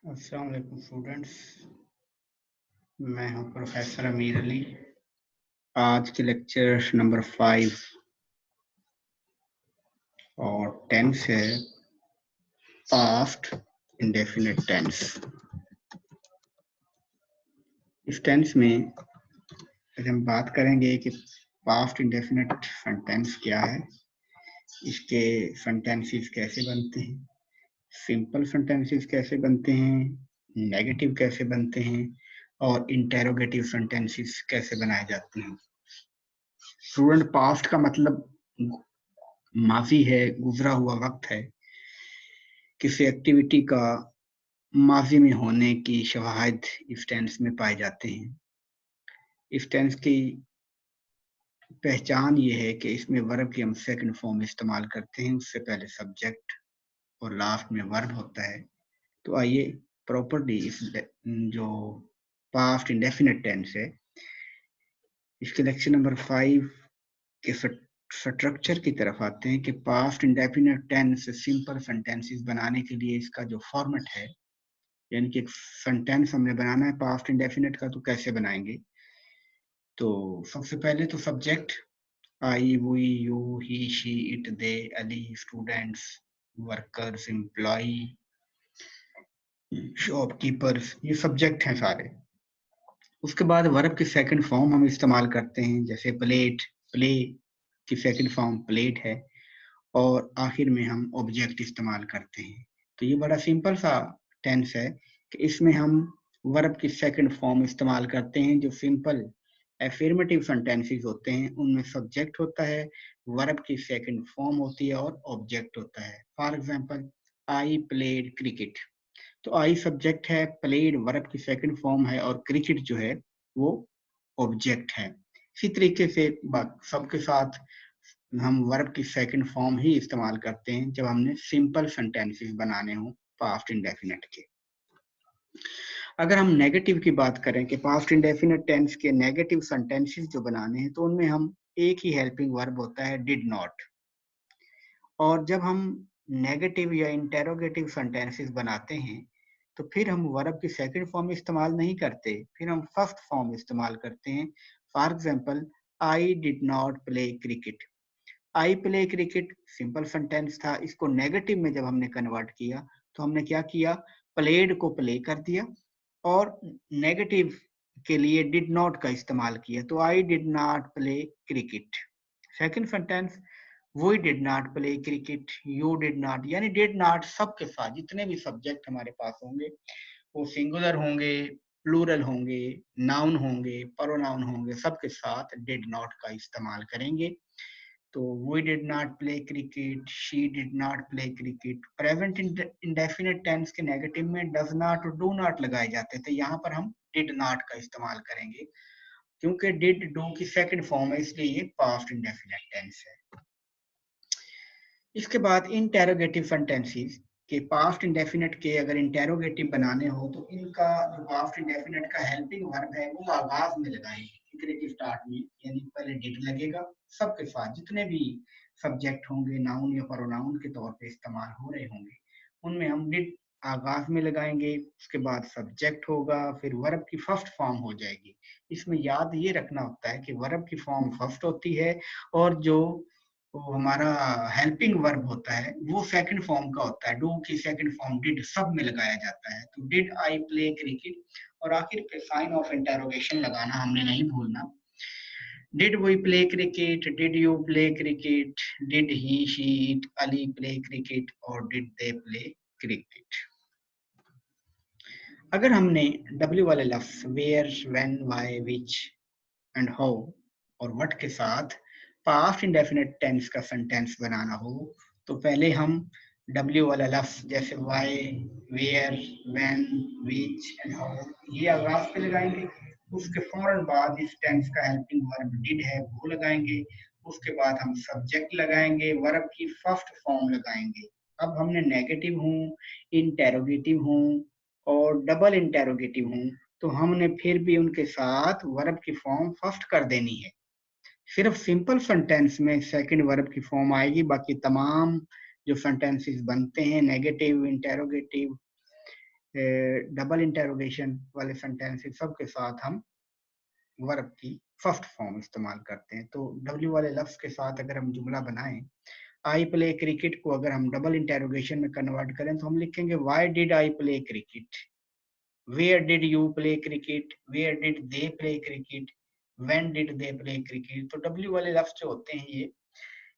अस्सलाम वालेकुम स्टूडेंट्स। मैं हूं प्रोफेसर अमीर अली। आज के लेक्चर नंबर 5 और टेंस है पास्ट इंडेफिनिट टेंस। इस टेंस में आज हम बात करेंगे कि पास्ट इंडेफिनिट सेंटेंस क्या है, इसके सेंटेंसेस कैसे बनते हैं, सिंपल सेंटेंसेस कैसे बनते हैं, नेगेटिव कैसे बनते हैं और इंटेरोगेटिव सेंटेंसेस कैसे बनाए जाते हैं। स्टूडेंट, पास्ट का मतलब माजी है, गुजरा हुआ वक्त है। किसी एक्टिविटी का माजी में होने की शवाहिद इस टेंस में पाए जाते हैं। इस टेंस की पहचान ये है कि इसमें वर्ब की हम सेकंड फॉर्म इस्तेमाल करते हैं, उससे पहले सब्जेक्ट और लास्ट में वर्ब होता है। तो आइए प्रॉपर्ली इस जो पास्ट इंडेफिनिट टेंस है, इसके लेक्चर नंबर 5 के स्ट्रक्चर की तरफ आते हैं कि past indefinite tense simple sentences बनाने के लिए इसका जो फॉर्मेट है, यानी कि एक सेंटेंस हमने बनाना है पास्ट इंडेफिनिट का, तो कैसे बनाएंगे। तो सबसे पहले तो subject I, we, you, he, she, it, they, Ali, students, workers, employ, shopkeepers, ये सब्जेक्ट हैं सारे। उसके बाद वर्ब की सेकंड फॉर्म हम इस्तेमाल करते हैं, जैसे प्लेट, प्ले की सेकंड फॉर्म प्लेट है, और आखिर में हम ऑब्जेक्ट इस्तेमाल करते हैं। तो ये बड़ा सिंपल सा टेंस है कि इसमें हम वर्ब की सेकंड फॉर्म इस्तेमाल करते हैं। जो सिंपल एफर्मेटिव सेंटेंसेस होते हैं उनमें सब्जेक्ट होता है, वर्ब की सेकंड फॉर्म होती है और ऑब्जेक्ट होता है। For example, I played cricket. तो आई सब्जेक्ट है, प्लेड वर्ब की सेकंड फॉर्म है और क्रिकेट जो है वो ऑब्जेक्ट है। इसी तरीके से सबके साथ हम वर्ब की सेकंड फॉर्म ही इस्तेमाल करते हैं जब हमने सिंपल सेंटेंसेस बनाने हो पास्ट इंडेफिनिट के। अगर हम नेगेटिव की बात करें कि पास्ट इंडेफिनिट टेंस के नेगेटिव सेंटेंसेस जो बनाने हैं, तो उनमें हम एक ही हेल्पिंग वर्ब होता है, डिड नॉट। और जब हम नेगेटिव या इंटेरोगेटिव सेंटेंसेस बनाते हैं तो फिर हम वर्ब की सेकंड फॉर्म इस्तेमाल नहीं करते, फिर हम फर्स्ट फॉर्म इस्तेमाल करते हैं। For example, I did not play cricket. I play cricket simple sentence था, इसको नेगेटिव में जब हमने कन्वर्ट किया तो हमने क्या किया, प्लेड को प्ले कर दिया और नेगेटिव के लिए डिड नॉट का इस्तेमाल किया। तो I did not play cricket. Second sentence, we did not play cricket, you did not, यानी डिड नॉट सबके साथ जितने भी सब्जेक्ट हमारे पास होंगे वो सिंगुलर होंगे, प्लूरल होंगे, नाउन होंगे, प्रोनाउन होंगे, सबके साथ डिड नॉट का इस्तेमाल करेंगे। तो we did not play cricket, she did not play cricket। Present indefinite tense के नेगेटिव में डज नॉट और डू नॉट लगाए जाते थे, यहाँ पर हम डिड नॉट का इस्तेमाल करेंगे क्योंकि डिड डू की सेकंड फॉर्म है, इसलिए ये पास्ट इंडेफिनिट टेंस है। इसके बाद इंटेरोगेटिव सेंटेंसेस के पास्ट इंडेफिनिट के अगर इंटेरोगेटिव बनाने हो तो इनका जो पास्ट इंडेफिनिट का हेल्पिंग वर्ब है वो आगाज में लगाएंगे, फिक्रे की स्टार्ट में, यानी पहले डिड लगेगा। सबके साथ जितने भी सब्जेक्ट होंगे नाउन या प्रोनाउन के तौर पे इस्तेमाल हो रहे होंगे उनमें हम डिड आगाज में लगाएंगे। उसके बाद सब्जेक्ट होगा, फिर वर्ब की फर्स्ट फॉर्म हो जाएगी। इसमें याद ये रखना होता है कि वर्ब की फॉर्म फर्स्ट होती है और जो तो हमारा हेल्पिंग वर्ब होता है वो सेकंड फॉर्म का होता है, डू की सेकंड फॉर्म डिड सब में लगाया जाता है। तो डिड आई प्ले क्रिकेट, और आखिर पे साइन ऑफ इंटरोगेशन लगाना हमने नहीं भूलना। Did we play cricket, did you play cricket, did he, she, it, Ali play cricket और डिड दे प्ले क्रिकेट। अगर हमने डब्ल्यू वाले लफ्ज where, when, why, which and how और व्हाट के साथ पास्ट इंडेफिनिट टेंस का सेंटेंस बनाना हो तो पहले हम डब्ल्यू वाला लफ्ज जैसे why, where, when, which and how ये आगाज पे लगाएंगे। उसके फौरन बाद इस टेंस का हेल्पिंग वर्ब डिड है वो लगाएंगे। उसके बाद हम सब्जेक्ट लगाएंगे, वर्ब की फर्स्ट फॉर्म लगाएंगे। अब हमने नेगेटिव हूँ, इंटेरोगेटिव हूँ और डबल इंटेरोगेटिव हूँ तो हमने फिर भी उनके साथ वर्ब की फॉर्म फर्स्ट कर देनी है। सिर्फ सिंपल सेंटेंस में सेकंड वर्ब की फॉर्म आएगी, बाकी तमाम जो सेंटेंसेस बनते हैं नेगेटिव, इंटेरोगेटिव डबल इंटेरोगेशन वाले सेंटेंसेस सबके साथ हम वर्ब की फर्स्ट फॉर्म इस्तेमाल करते हैं। तो डब्ल्यू वाले लफ्ज के साथ अगर हम जुमला बनाएं, आई प्ले क्रिकेट को अगर हम डबल इंटेरोगेशन में कन्वर्ट करें तो हम लिखेंगे why did I play cricket, where did you play cricket, where did they play cricket, when did they play cricket. तो डब्ल्यू वाले लफ्ज जो होते हैं ये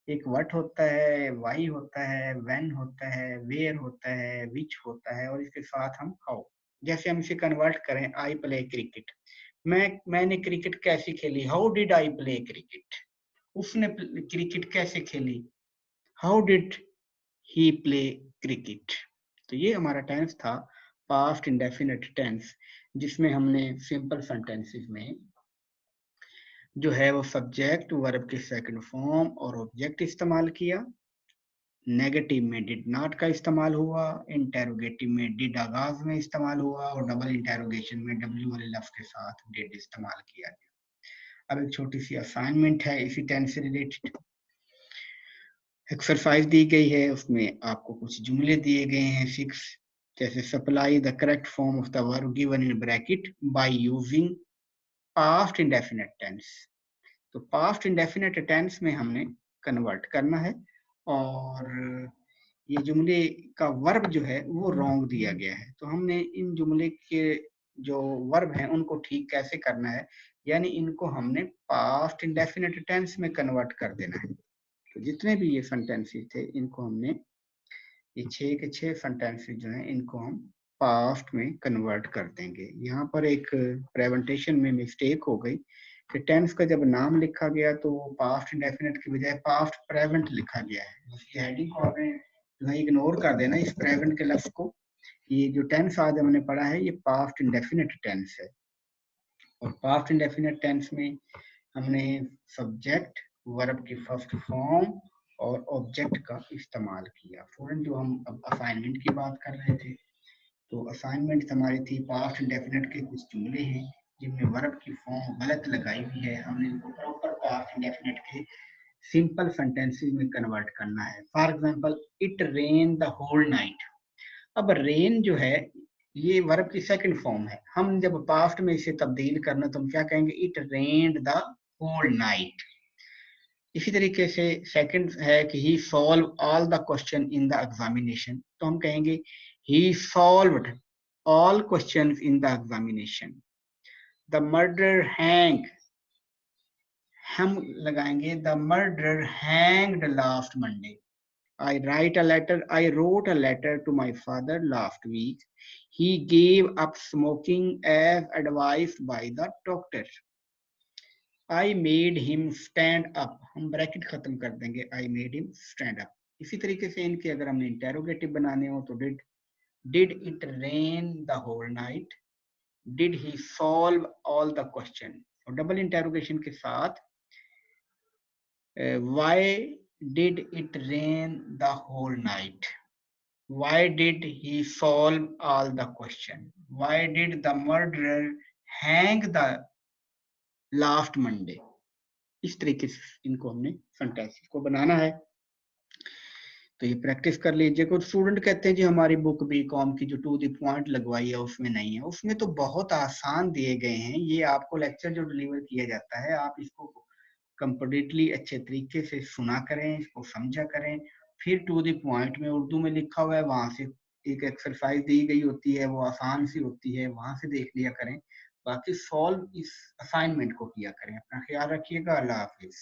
एक व्हाट होता है, वाई होता है, व्हेन होता है, वेयर होता है, विच होता है और इसके साथ हम हाउ। जैसे हम इसे कन्वर्ट करें, आई प्ले क्रिकेट, मैंने क्रिकेट कैसे खेली, how did I play cricket, उसने क्रिकेट कैसे खेली, how did he play cricket. तो ये हमारा टेंस था पास्ट इंडेफिनिट टेंस, जिसमें हमने सिंपल सेंटेंसेस में जो है वो सब्जेक्ट वर्ब के सेकंड फॉर्म और ऑब्जेक्ट इस्तेमाल किया, नेगेटिव में डिड नॉट का इस्तेमाल हुआ, इंटेरोगेटिव में डिड आगाज में इस्तेमाल हुआ और डबल इंटेरोगेशन में डब्ल्यू वाले लफ्ज के साथ डिड इस्तेमाल किया गया। अब एक छोटी सी असाइनमेंट है इसी टेंस से रिलेटेड, एक्सरसाइज दी गई है, उसमें आपको कुछ जुमले दिए गए हैं 6, जैसे supply the correct form of the verb given in bracket by using past indefinite tense. तो पास्ट इंडेफिनिट टेंस में हमने कन्वर्ट करना है और ये जुमले का वर्ब जो है वो रॉन्ग दिया गया है। तो हमने इन जुमले के जो वर्ब हैं उनको ठीक कैसे करना है, यानी इनको हमने पास्ट इंडेफिनिट टेंस में कन्वर्ट कर देना है। तो जितने भी ये सेंटेंसेस थे इनको हमने, ये 6 के 6 सेंटेंसेस जो हैं इनको हम पास्ट में कन्वर्ट कर देंगे। यहाँ पर एक प्रेजेंटेशन में मिस्टेक हो गई कि टेंस का जब नाम लिखा गया तो पास्ट इंडेफिनिट की बजाय पास्ट प्रेजेंट लिखा गया है। उसकी हेडिंग को आपने जो है इग्नोर कर देना इस प्रेजेंट के लफ्ज को। ये जो टेंस आज हमने पढ़ा है ये पास्ट इंडेफिनिट टेंस है और पास्ट इंडेफिनिट टेंस में हमने सब्जेक्ट वर्ब की फर्स्ट फॉर्म और ऑब्जेक्ट का इस्तेमाल किया। स्टूडेंट जो हम अब असाइनमेंट की बात कर रहे थे, तो असाइनमेंट हमारी थी पास्ट इंडेफिनिट के कुछ जुमले हैं जिनमें वर्ब की फॉर्म गलत लगाई हुई है, हमने इनको प्रॉपर पास्ट इंडेफिनिट के सिंपल सेंटेंसेस में कन्वर्ट करना है। For example, it rain the whole night. अब रेन जो है ये वर्ब की सेकंड फॉर्म है, हम जब पास्ट में इसे तब्दील करना तो हम क्या कहेंगे, it rained the whole night. इसी तरीके से सेकंड है कि he solve all the question in the examination, तो हम कहेंगे he solved all questions in the examination. The murder hang, हम लगाएंगे the murder hanged last Monday. I wrote a letter to my father last week. He gave up smoking as advised by the doctor. I made him stand up. हम bracket खत्म कर देंगे, I made him stand up. इसी तरीके से इनके अगर हमने इंटेरोगेटिव बनाने हो तो did it rain the whole night? Did he solve all the question? और डबल इंटेरोगेशन के साथ why did it rain the whole night? Why did he solve all the question? Why did the murderer hang the last Monday? इस तरीके से इनको हमने sentences को बनाना है। तो ये प्रैक्टिस कर लीजिए। कुछ स्टूडेंट कहते हैं जी हमारी बुक बीकॉम की जो टू द पॉइंट लगवाई है उसमें नहीं है। उसमें तो बहुत आसान दिए गए हैं, ये आपको लेक्चर जो डिलीवर किया जाता है आप इसको कंप्लीटली अच्छे तरीके से सुना करें, इसको समझा करें, फिर टू द पॉइंट में उर्दू में लिखा हुआ है वहां से एक एक्सरसाइज दी गई होती है, वो आसान सी होती है, वहां से देख लिया करें। बाकी सॉल्व इस असाइनमेंट को किया करें। अपना ख्याल रखिएगा। अल्लाह हाफिज।